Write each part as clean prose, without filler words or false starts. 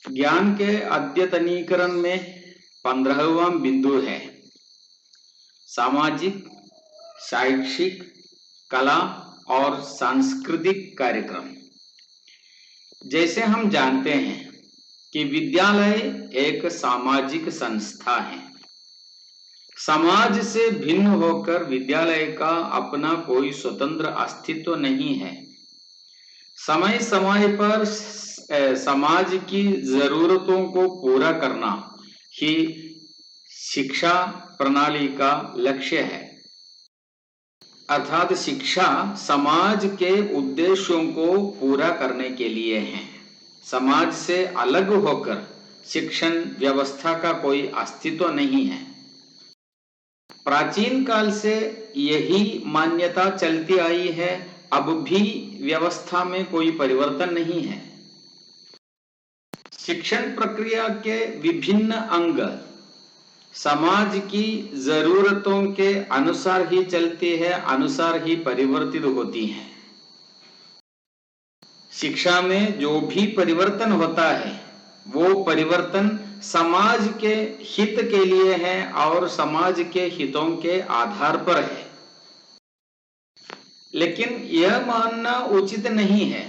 ज्ञान के अद्यतनीकरण में 15वां बिंदु है सामाजिक, शैक्षिक, कला और सांस्कृतिक कार्यक्रम। जैसे हम जानते हैं कि विद्यालय एक सामाजिक संस्था है। समाज से भिन्न होकर विद्यालय का अपना कोई स्वतंत्र अस्तित्व नहीं है। समय समय पर समाज की जरूरतों को पूरा करना ही शिक्षा प्रणाली का लक्ष्य है। अर्थात शिक्षा समाज के उद्देश्यों को पूरा करने के लिए है। समाज से अलग होकर शिक्षण व्यवस्था का कोई अस्तित्व नहीं है। प्राचीन काल से यही मान्यता चलती आई है। अब भी व्यवस्था में कोई परिवर्तन नहीं है। शिक्षण प्रक्रिया के विभिन्न अंग समाज की जरूरतों के अनुसार ही चलती है, अनुसार ही परिवर्तित होती हैं। शिक्षा में जो भी परिवर्तन होता है वो परिवर्तन समाज के हित के लिए है और समाज के हितों के आधार पर है। लेकिन यह मानना उचित नहीं है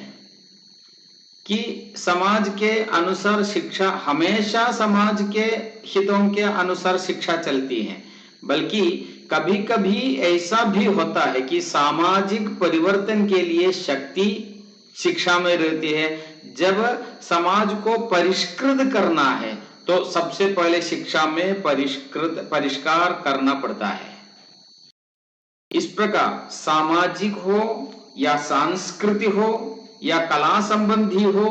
कि समाज के अनुसार शिक्षा हमेशा समाज के हितों के अनुसार शिक्षा चलती है, बल्कि कभी कभी ऐसा भी होता है कि सामाजिक परिवर्तन के लिए शक्ति शिक्षा में रहती है। जब समाज को परिष्कृत करना है तो सबसे पहले शिक्षा में परिष्कार करना पड़ता है। इस प्रकार सामाजिक हो या सांस्कृतिक हो या कला संबंधी हो,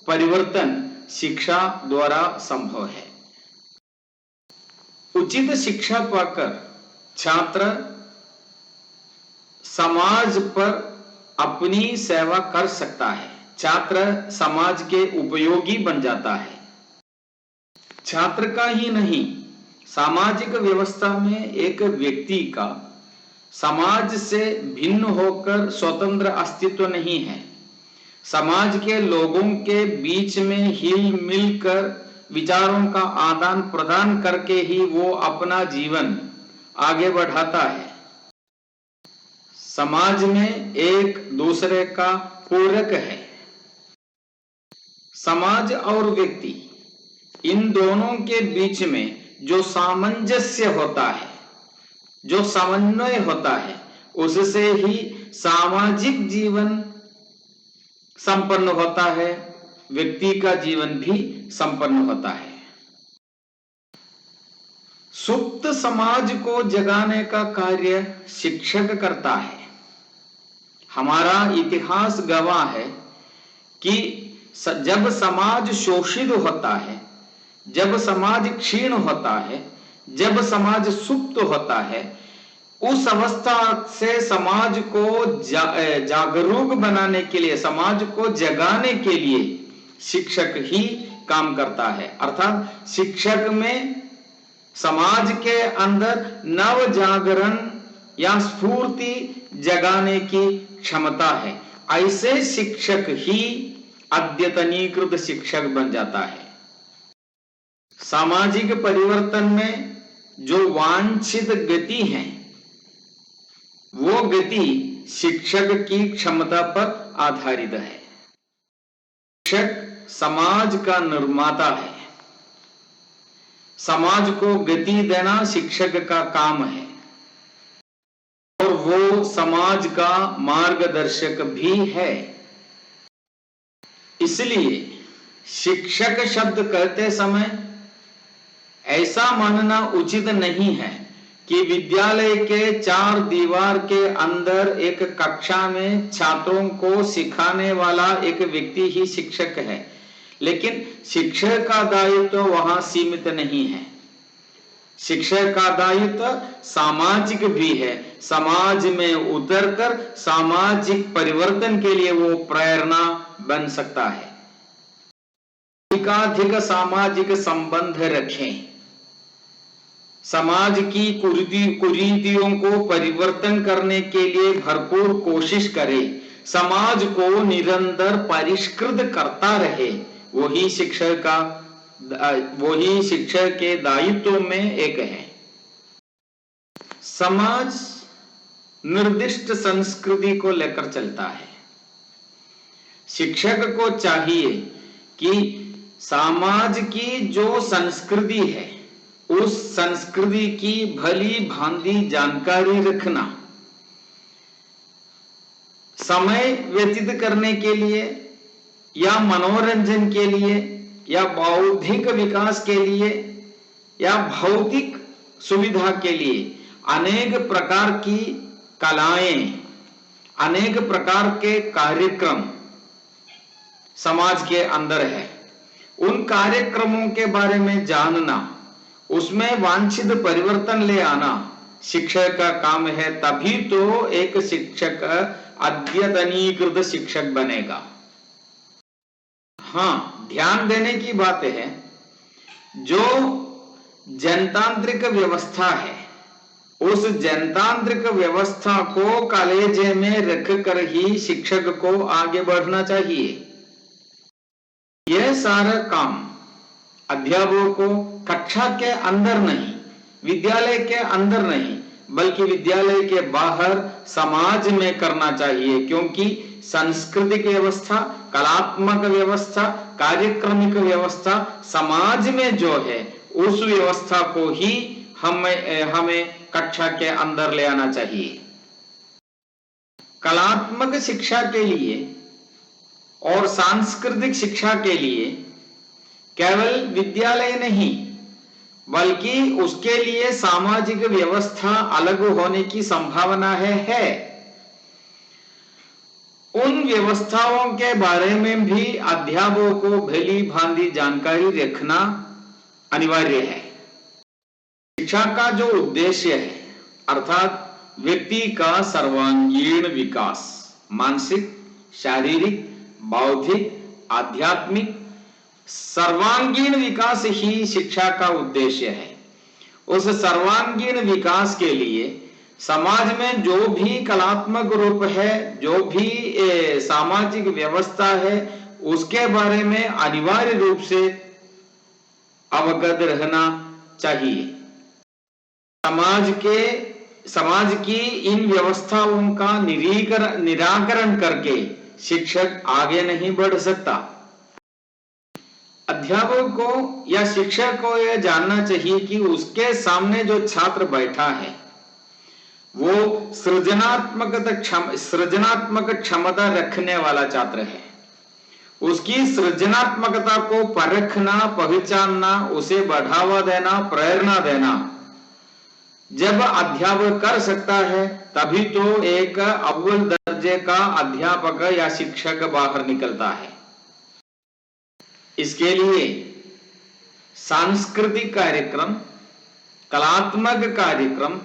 परिवर्तन शिक्षा द्वारा संभव है। उचित शिक्षा पाकर छात्र समाज पर अपनी सेवा कर सकता है। छात्र समाज के उपयोगी बन जाता है। छात्र का ही नहीं, सामाजिक व्यवस्था में एक व्यक्ति का समाज से भिन्न होकर स्वतंत्र अस्तित्व नहीं है। समाज के लोगों के बीच में हिल मिलकर विचारों का आदान प्रदान करके ही वो अपना जीवन आगे बढ़ाता है। समाज में एक दूसरे का पूरक है। समाज और व्यक्ति, इन दोनों के बीच में जो सामंजस्य होता है, जो समन्वय होता है, उससे ही सामाजिक जीवन संपन्न होता है, व्यक्ति का जीवन भी संपन्न होता है। सुप्त समाज को जगाने का कार्य शिक्षक करता है। हमारा इतिहास गवाह है कि जब समाज शोषित होता है, जब समाज क्षीण होता है, जब समाज सुप्त होता है, उस अवस्था से समाज को जागरूक बनाने के लिए, समाज को जगाने के लिए शिक्षक ही काम करता है। अर्थात शिक्षक में समाज के अंदर नव जागरण या स्फूर्ति जगाने की क्षमता है। ऐसे शिक्षक ही अद्यतनीकृत शिक्षक बन जाता है। सामाजिक परिवर्तन में जो वांछित गति है, वो गति शिक्षक की क्षमता पर आधारित है। शिक्षक समाज का निर्माता है। समाज को गति देना शिक्षक का काम है और वो समाज का मार्गदर्शक भी है। इसलिए शिक्षक शब्द कहते समय ऐसा मानना उचित नहीं है कि विद्यालय के चार दीवार के अंदर एक कक्षा में छात्रों को सिखाने वाला एक व्यक्ति ही शिक्षक है। लेकिन शिक्षक का दायित्व वहां सीमित नहीं है। शिक्षक का दायित्व सामाजिक भी है। समाज में उतरकर सामाजिक परिवर्तन के लिए वो प्रेरणा बन सकता है। अधिकाधिक सामाजिक संबंध रखें, समाज की कुरीतियों को परिवर्तन करने के लिए भरपूर कोशिश करें, समाज को निरंतर परिष्कृत करता रहे, वही शिक्षक के दायित्व में एक है। समाज निर्दिष्ट संस्कृति को लेकर चलता है। शिक्षक को चाहिए कि समाज की जो संस्कृति है उस संस्कृति की भली भांति जानकारी रखना, समय व्यतीत करने के लिए या मनोरंजन के लिए या बौद्धिक विकास के लिए या भौतिक सुविधा के लिए अनेक प्रकार की कलाएं, अनेक प्रकार के कार्यक्रम समाज के अंदर है। उन कार्यक्रमों के बारे में जानना, उसमें वांछित परिवर्तन ले आना शिक्षक का काम है। तभी तो एक शिक्षक अद्यतनीकृत शिक्षक बनेगा। हाँ, ध्यान देने की बात है, जो जनतांत्रिक व्यवस्था है उस जनतांत्रिक व्यवस्था को कलेजे में रखकर ही शिक्षक को आगे बढ़ना चाहिए। यह सारा काम अध्यापकों को कक्षा के अंदर नहीं, विद्यालय के अंदर नहीं, बल्कि विद्यालय के बाहर समाज में करना चाहिए। क्योंकि सांस्कृतिक व्यवस्था, कलात्मक व्यवस्था, कार्यक्रमिक व्यवस्था समाज में जो है उस व्यवस्था को ही हमें कक्षा के अंदर ले आना चाहिए। कलात्मक शिक्षा के लिए और सांस्कृतिक शिक्षा के लिए केवल विद्यालय नहीं, बल्कि उसके लिए सामाजिक व्यवस्था अलग होने की संभावना है। उन व्यवस्थाओं के बारे में भी अध्यापकों को भली भांति जानकारी रखना अनिवार्य है। शिक्षा का जो उद्देश्य है, अर्थात व्यक्ति का सर्वांगीण विकास, मानसिक, शारीरिक, बौद्धिक, आध्यात्मिक सर्वांगीण विकास ही शिक्षा का उद्देश्य है। उस सर्वांगीण विकास के लिए समाज में जो भी कलात्मक रूप है, जो भी सामाजिक व्यवस्था है, उसके बारे में अनिवार्य रूप से अवगत रहना चाहिए। समाज की इन व्यवस्थाओं का निराकरण करके शिक्षक आगे नहीं बढ़ सकता। अध्यापक को या शिक्षक को यह जानना चाहिए कि उसके सामने जो छात्र बैठा है वो सृजनात्मक क्षमता रखने वाला छात्र है। उसकी सृजनात्मकता को परखना, पहचानना, उसे बढ़ावा देना, प्रेरणा देना जब अध्यापक कर सकता है, तभी तो एक अव्वल दर्जे का अध्यापक या शिक्षक बाहर निकलता है। इसके लिए सांस्कृतिक कार्यक्रम, कलात्मक कार्यक्रम,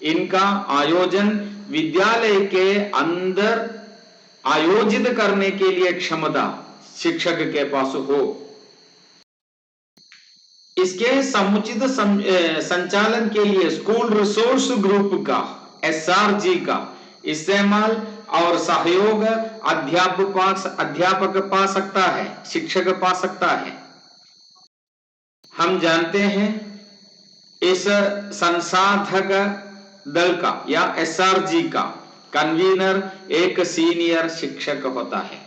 इनका आयोजन विद्यालय के अंदर आयोजित करने के लिए क्षमता शिक्षक के पास हो। इसके समुचित संचालन के लिए स्कूल रिसोर्स ग्रुप का, SRG का इस्तेमाल और सहयोग अध्यापक पा सकता है, शिक्षक पा सकता है। हम जानते हैं इस संसाधक दल का या SRG का कन्वीनर एक सीनियर शिक्षक होता है।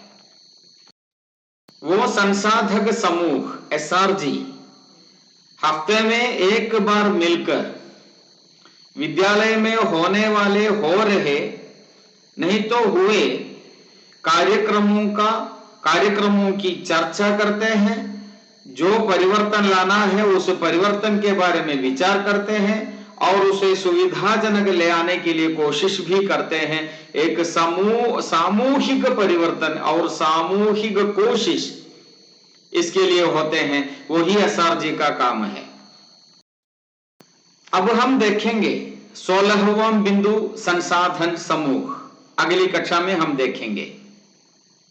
वो संसाधक समूह SRG हफ्ते में एक बार मिलकर विद्यालय में होने वाले, हो रहे नहीं तो हुए कार्यक्रमों की चर्चा करते हैं। जो परिवर्तन लाना है उस परिवर्तन के बारे में विचार करते हैं और उसे सुविधाजनक ले आने के लिए कोशिश भी करते हैं। एक सामूहिक परिवर्तन और सामूहिक कोशिश इसके लिए होते हैं, वही SRG का काम है। अब हम देखेंगे 16वां बिंदु संसाधन समूह, अगली कक्षा में हम देखेंगे।